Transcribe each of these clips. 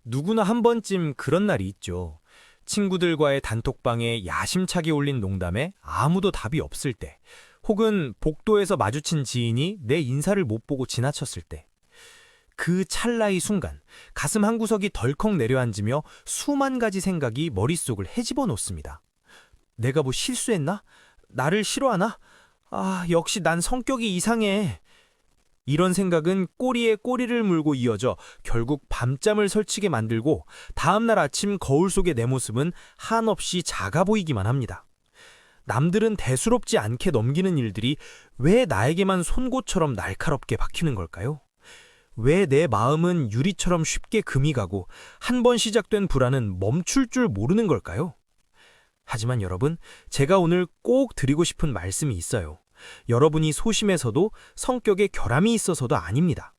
누구나 한 번쯤 그런 날이 있죠. 친구들과의 단톡방에 야심차게 올린 농담에 아무도 답이 없을 때, 혹은 복도에서 마주친 지인이 내 인사를 못 보고 지나쳤을 때, 그 찰나의 순간 가슴 한구석이 덜컥 내려앉으며 수만 가지 생각이 머릿속을 헤집어 놓습니다. 내가 뭐 실수했나? 나를 싫어하나? 역시 난 성격이 이상해. 이런 생각은 꼬리에 꼬리를 물고 이어져 결국 밤잠을 설치게 만들고, 다음날 아침 거울 속의 내 모습은 한없이 작아 보이기만 합니다. 남들은 대수롭지 않게 넘기는 일들이 왜 나에게만 송곳처럼 날카롭게 박히는 걸까요? 왜 내 마음은 유리처럼 쉽게 금이 가고 한 번 시작된 불안은 멈출 줄 모르는 걸까요? 하지만 여러분, 제가 오늘 꼭 드리고 싶은 말씀이 있어요. 여러분이 소심해서도 성격에 결함이 있어서도 아닙니다.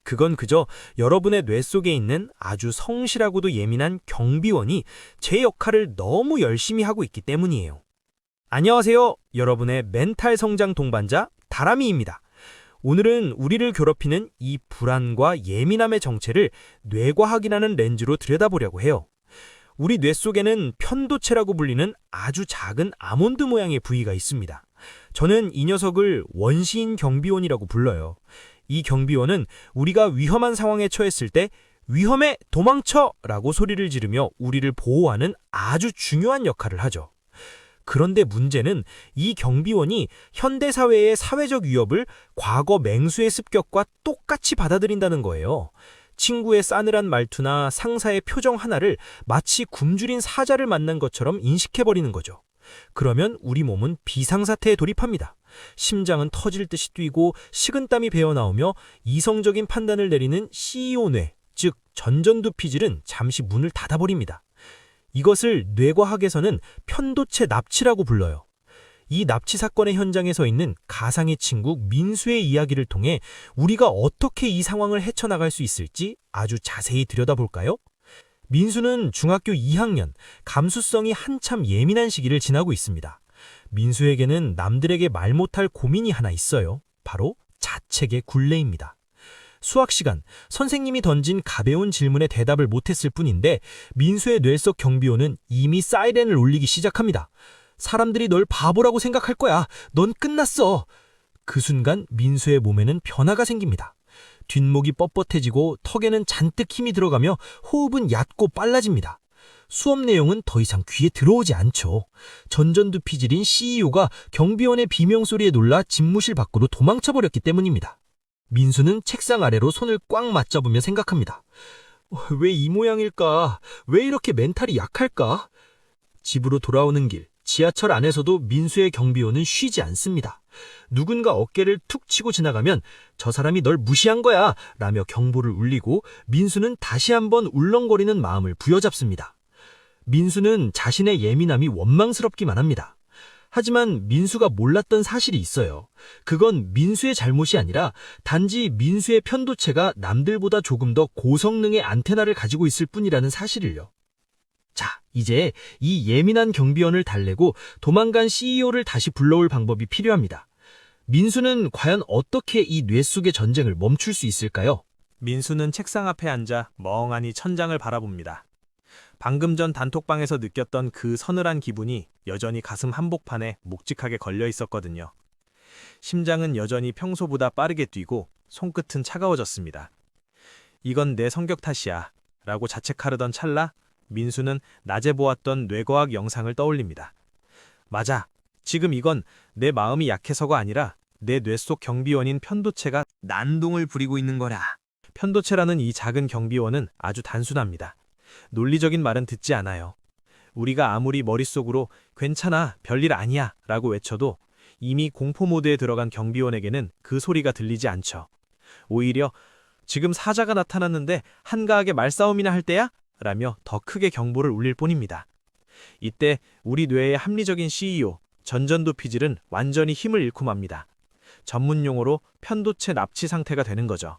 그건 그저 여러분의 뇌 속에 있는 아주 성실하고도 예민한 경비원이 제 역할을 너무 열심히 하고 있기 때문이에요. 안녕하세요. 여러분의 멘탈 성장 동반자 다람이입니다. 오늘은 우리를 괴롭히는 이 불안과 예민함의 정체를 뇌과학이라는 렌즈로 들여다보려고 해요. 우리 뇌 속에는 편도체라고 불리는 아주 작은 아몬드 모양의 부위가 있습니다. 저는 이 녀석을 원시인 경비원이라고 불러요. 이 경비원은 우리가 위험한 상황에 처했을 때 위험해 도망쳐! 라고 소리를 지르며 우리를 보호하는 아주 중요한 역할을 하죠. 그런데 문제는 이 경비원이 현대사회의 사회적 위협을 과거 맹수의 습격과 똑같이 받아들인다는 거예요. 친구의 싸늘한 말투나 상사의 표정 하나를 마치 굶주린 사자를 만난 것처럼 인식해버리는 거죠. 그러면 우리 몸은 비상사태에 돌입합니다. 심장은 터질 듯이 뛰고 식은땀이 배어나오며 이성적인 판단을 내리는 CEO 뇌, 즉 전전두피질은 잠시 문을 닫아버립니다. 이것을 뇌과학에서는 편도체 납치라고 불러요. 이 납치 사건의 현장에 서 있는 가상의 친구 민수의 이야기를 통해 우리가 어떻게 이 상황을 헤쳐나갈 수 있을지 아주 자세히 들여다볼까요? 민수는 중학교 2학년, 감수성이 한참 예민한 시기를 지나고 있습니다. 민수에게는 남들에게 말 못할 고민이 하나 있어요. 바로 자책의 굴레입니다. 수학 시간, 선생님이 던진 가벼운 질문에 대답을 못했을 뿐인데 민수의 뇌 속 경비원은 이미 사이렌을 울리기 시작합니다. 사람들이 널 바보라고 생각할 거야. 넌 끝났어. 그 순간 민수의 몸에는 변화가 생깁니다. 뒷목이 뻣뻣해지고 턱에는 잔뜩 힘이 들어가며 호흡은 얕고 빨라집니다. 수업 내용은 더 이상 귀에 들어오지 않죠. 전전두피질인 CEO가 경비원의 비명소리에 놀라 집무실 밖으로 도망쳐버렸기 때문입니다. 민수는 책상 아래로 손을 꽉 맞잡으며 생각합니다. 왜 이 모양일까? 왜 이렇게 멘탈이 약할까? 집으로 돌아오는 길, 지하철 안에서도 민수의 경비원은 쉬지 않습니다. 누군가 어깨를 툭 치고 지나가면 저 사람이 널 무시한 거야 라며 경보를 울리고 민수는 다시 한번 울렁거리는 마음을 부여잡습니다. 민수는 자신의 예민함이 원망스럽기만 합니다. 하지만 민수가 몰랐던 사실이 있어요. 그건 민수의 잘못이 아니라 단지 민수의 편도체가 남들보다 조금 더 고성능의 안테나를 가지고 있을 뿐이라는 사실을요. 자, 이제 이 예민한 경비원을 달래고 도망간 CEO를 다시 불러올 방법이 필요합니다. 민수는 과연 어떻게 이 뇌 속의 전쟁을 멈출 수 있을까요? 민수는 책상 앞에 앉아 멍하니 천장을 바라봅니다. 방금 전 단톡방에서 느꼈던 그 서늘한 기분이 여전히 가슴 한복판에 묵직하게 걸려 있었거든요. 심장은 여전히 평소보다 빠르게 뛰고 손끝은 차가워졌습니다. 이건 내 성격 탓이야 라고 자책하려던 찰나 민수는 낮에 보았던 뇌과학 영상을 떠올립니다. 맞아. 지금 이건 내 마음이 약해서가 아니라 내 뇌 속 경비원인 편도체가 난동을 부리고 있는 거라. 편도체라는 이 작은 경비원은 아주 단순합니다. 논리적인 말은 듣지 않아요. 우리가 아무리 머릿속으로 괜찮아, 별일 아니야 라고 외쳐도 이미 공포 모드에 들어간 경비원에게는 그 소리가 들리지 않죠. 오히려 지금 사자가 나타났는데 한가하게 말싸움이나 할 때야? 라며 더 크게 경보를 울릴 뿐입니다. 이때 우리 뇌의 합리적인 CEO, 전전두피질은 완전히 힘을 잃고 맙니다. 전문 용어로 편도체 납치 상태가 되는 거죠.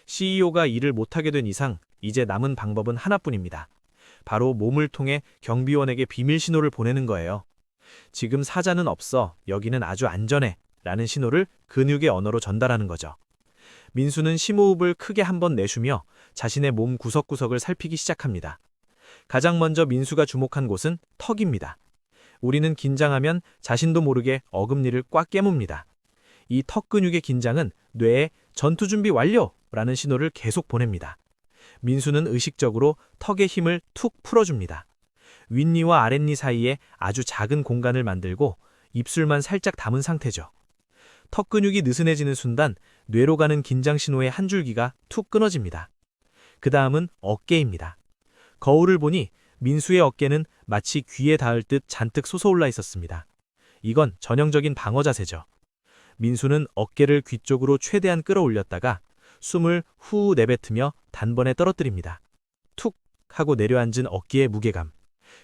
CEO가 일을 못하게 된 이상 이제 남은 방법은 하나뿐입니다. 바로 몸을 통해 경비원에게 비밀 신호를 보내는 거예요. 지금 사자는 없어, 여기는 아주 안전해 라는 신호를 근육의 언어로 전달하는 거죠. 민수는 심호흡을 크게 한번 내쉬며 자신의 몸 구석구석을 살피기 시작합니다. 가장 먼저 민수가 주목한 곳은 턱입니다. 우리는 긴장하면 자신도 모르게 어금니를 꽉 깨뭅니다. 이 턱 근육의 긴장은 뇌에 전투 준비 완료라는 신호를 계속 보냅니다. 민수는 의식적으로 턱의 힘을 툭 풀어줍니다. 윗니와 아랫니 사이에 아주 작은 공간을 만들고 입술만 살짝 담은 상태죠. 턱 근육이 느슨해지는 순간 뇌로 가는 긴장 신호의 한 줄기가 툭 끊어집니다. 그 다음은 어깨입니다. 거울을 보니 민수의 어깨는 마치 귀에 닿을 듯 잔뜩 솟아올라 있었습니다. 이건 전형적인 방어 자세죠. 민수는 어깨를 귀 쪽으로 최대한 끌어올렸다가 숨을 후 내뱉으며 단번에 떨어뜨립니다. 툭 하고 내려앉은 어깨의 무게감.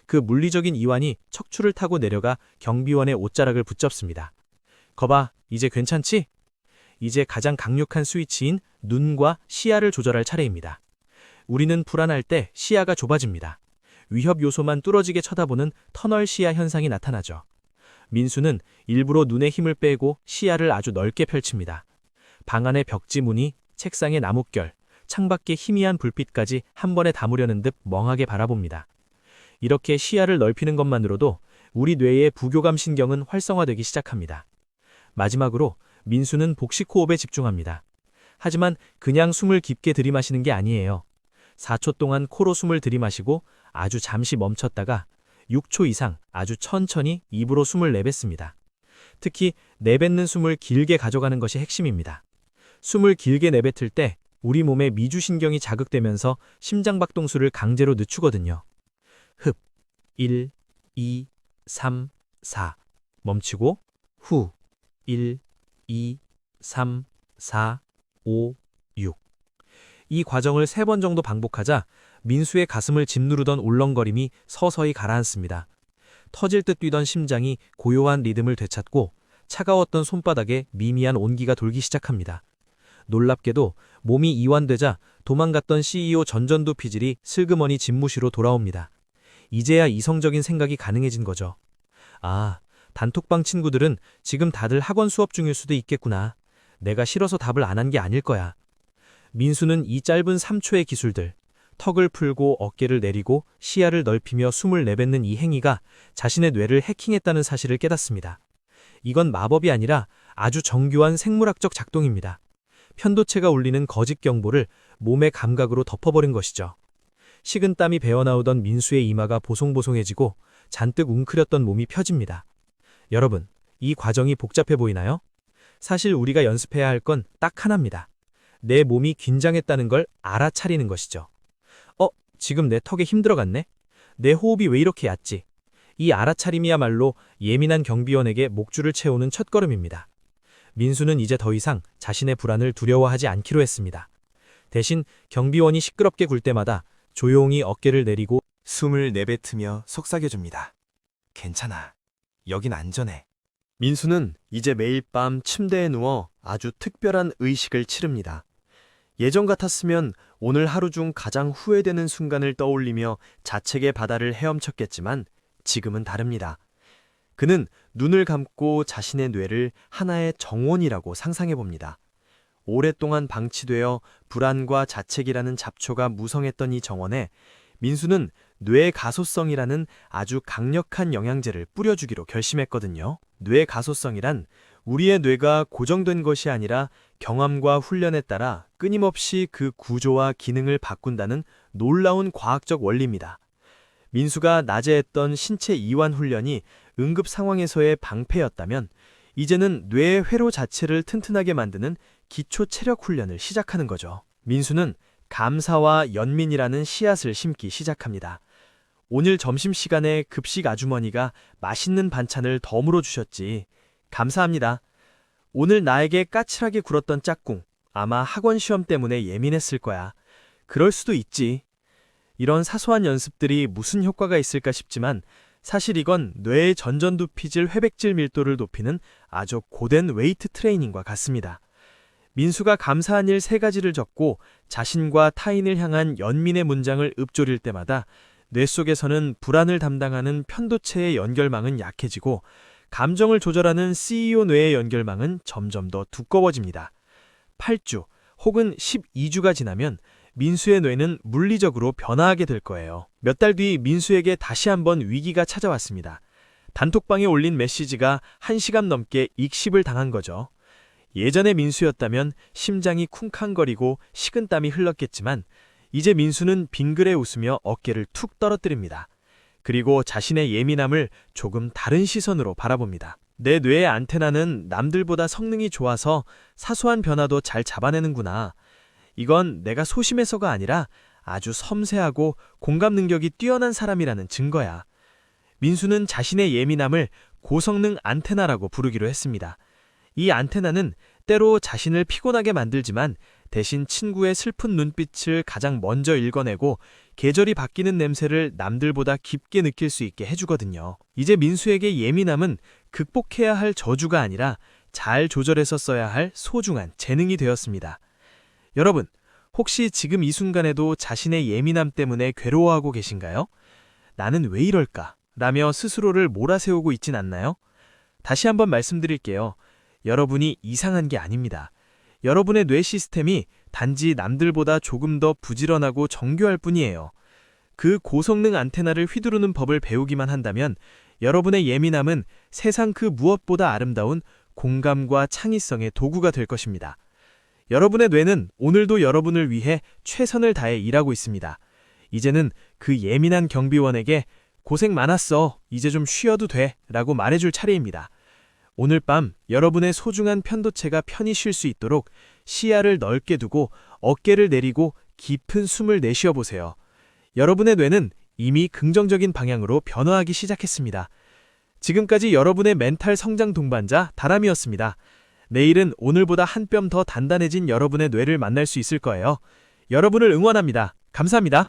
그 물리적인 이완이 척추를 타고 내려가 경비원의 옷자락을 붙잡습니다. 거봐, 이제 괜찮지? 이제 가장 강력한 스위치인 눈과 시야를 조절할 차례입니다. 우리는 불안할 때 시야가 좁아집니다. 위협 요소만 뚫어지게 쳐다보는 터널 시야 현상이 나타나죠. 민수는 일부러 눈에 힘을 빼고 시야를 아주 넓게 펼칩니다. 방 안의 벽지 무늬, 책상의 나뭇결, 창밖의 희미한 불빛까지 한 번에 담으려는 듯 멍하게 바라봅니다. 이렇게 시야를 넓히는 것만으로도 우리 뇌의 부교감 신경은 활성화되기 시작합니다. 마지막으로 민수는 복식 호흡에 집중합니다. 하지만 그냥 숨을 깊게 들이마시는 게 아니에요. 4초 동안 코로 숨을 들이마시고 아주 잠시 멈췄다가 6초 이상 아주 천천히 입으로 숨을 내뱉습니다. 특히 내뱉는 숨을 길게 가져가는 것이 핵심입니다. 숨을 길게 내뱉을 때 우리 몸의 미주신경이 자극되면서 심장박동수를 강제로 늦추거든요. 흡, 1, 2, 3, 4. 멈추고 후, 1, 2, 3, 4, 5, 6. 이 과정을 3번 정도 반복하자 민수의 가슴을 짓누르던 울렁거림이 서서히 가라앉습니다. 터질 듯 뛰던 심장이 고요한 리듬을 되찾고 차가웠던 손바닥에 미미한 온기가 돌기 시작합니다. 놀랍게도 몸이 이완되자 도망갔던 CEO 전전두 피질이 슬그머니 집무실로 돌아옵니다. 이제야 이성적인 생각이 가능해진 거죠. 아, 단톡방 친구들은 지금 다들 학원 수업 중일 수도 있겠구나. 내가 싫어서 답을 안 한 게 아닐 거야. 민수는 이 짧은 3초의 기술들, 턱을 풀고 어깨를 내리고 시야를 넓히며 숨을 내뱉는 이 행위가 자신의 뇌를 해킹했다는 사실을 깨닫습니다. 이건 마법이 아니라 아주 정교한 생물학적 작동입니다. 편도체가 울리는 거짓 경보를 몸의 감각으로 덮어버린 것이죠. 식은땀이 배어나오던 민수의 이마가 보송보송해지고 잔뜩 웅크렸던 몸이 펴집니다. 여러분, 이 과정이 복잡해 보이나요? 사실 우리가 연습해야 할 건 딱 하나입니다. 내 몸이 긴장했다는 걸 알아차리는 것이죠. 지금 내 턱에 힘 들어갔네? 내 호흡이 왜 이렇게 얕지? 이 알아차림이야말로 예민한 경비원에게 목줄을 채우는 첫걸음입니다. 민수는 이제 더 이상 자신의 불안을 두려워하지 않기로 했습니다. 대신 경비원이 시끄럽게 굴 때마다 조용히 어깨를 내리고 숨을 내뱉으며 속삭여줍니다. 괜찮아. 여긴 안전해. 민수는 이제 매일 밤 침대에 누워 아주 특별한 의식을 치릅니다. 예전 같았으면 오늘 하루 중 가장 후회되는 순간을 떠올리며 자책의 바다를 헤엄쳤겠지만 지금은 다릅니다. 그는 눈을 감고 자신의 뇌를 하나의 정원이라고 상상해봅니다. 오랫동안 방치되어 불안과 자책이라는 잡초가 무성했던 이 정원에 민수는 뇌 가소성이라는 아주 강력한 영양제를 뿌려주기로 결심했거든요. 뇌 가소성이란 우리의 뇌가 고정된 것이 아니라 경험과 훈련에 따라 끊임없이 그 구조와 기능을 바꾼다는 놀라운 과학적 원리입니다. 민수가 낮에 했던 신체 이완 훈련이 응급 상황에서의 방패였다면 이제는 뇌의 회로 자체를 튼튼하게 만드는 기초 체력 훈련을 시작하는 거죠. 민수는 감사와 연민이라는 씨앗을 심기 시작합니다. 오늘 점심시간에 급식 아주머니가 맛있는 반찬을 덤으로 주셨지. 감사합니다. 오늘 나에게 까칠하게 굴었던 짝꿍, 아마 학원 시험 때문에 예민했을 거야. 그럴 수도 있지. 이런 사소한 연습들이 무슨 효과가 있을까 싶지만 사실 이건 뇌의 전전두피질 회백질 밀도를 높이는 아주 고된 웨이트 트레이닝과 같습니다. 민수가 감사한 일 3가지를 적고 자신과 타인을 향한 연민의 문장을 읊조릴 때마다 뇌 속에서는 불안을 담당하는 편도체의 연결망은 약해지고 감정을 조절하는 CEO 뇌의 연결망은 점점 더 두꺼워집니다. 8주, 혹은 12주가 지나면 민수의 뇌는 물리적으로 변화하게 될 거예요. 몇 달 뒤 민수에게 다시 한번 위기가 찾아왔습니다. 단톡방에 올린 메시지가 1시간 넘게 익십을 당한 거죠. 예전의 민수였다면 심장이 쿵쾅거리고 식은땀이 흘렀겠지만 이제 민수는 빙그레 웃으며 어깨를 툭 떨어뜨립니다. 그리고 자신의 예민함을 조금 다른 시선으로 바라봅니다. 내 뇌의 안테나는 남들보다 성능이 좋아서 사소한 변화도 잘 잡아내는구나. 이건 내가 소심해서가 아니라 아주 섬세하고 공감 능력이 뛰어난 사람이라는 증거야. 민수는 자신의 예민함을 고성능 안테나라고 부르기로 했습니다. 이 안테나는 때로 자신을 피곤하게 만들지만 대신 친구의 슬픈 눈빛을 가장 먼저 읽어내고 계절이 바뀌는 냄새를 남들보다 깊게 느낄 수 있게 해주거든요. 이제 민수에게 예민함은 극복해야 할 저주가 아니라 잘 조절해서 써야 할 소중한 재능이 되었습니다. 여러분, 혹시 지금 이 순간에도 자신의 예민함 때문에 괴로워하고 계신가요? 나는 왜 이럴까? 라며 스스로를 몰아세우고 있진 않나요? 다시 한번 말씀드릴게요. 여러분이 이상한 게 아닙니다. 여러분의 뇌 시스템이 단지 남들보다 조금 더 부지런하고 정교할 뿐이에요. 그 고성능 안테나를 휘두르는 법을 배우기만 한다면 여러분의 예민함은 세상 그 무엇보다 아름다운 공감과 창의성의 도구가 될 것입니다. 여러분의 뇌는 오늘도 여러분을 위해 최선을 다해 일하고 있습니다. 이제는 그 예민한 경비원에게 고생 많았어, 이제 좀 쉬어도 돼 라고 말해줄 차례입니다. 오늘 밤 여러분의 소중한 편도체가 편히 쉴 수 있도록 시야를 넓게 두고 어깨를 내리고 깊은 숨을 내쉬어 보세요. 여러분의 뇌는 이미 긍정적인 방향으로 변화하기 시작했습니다. 지금까지 여러분의 멘탈 성장 동반자 다람이었습니다. 내일은 오늘보다 한 뼘 더 단단해진 여러분의 뇌를 만날 수 있을 거예요. 여러분을 응원합니다. 감사합니다.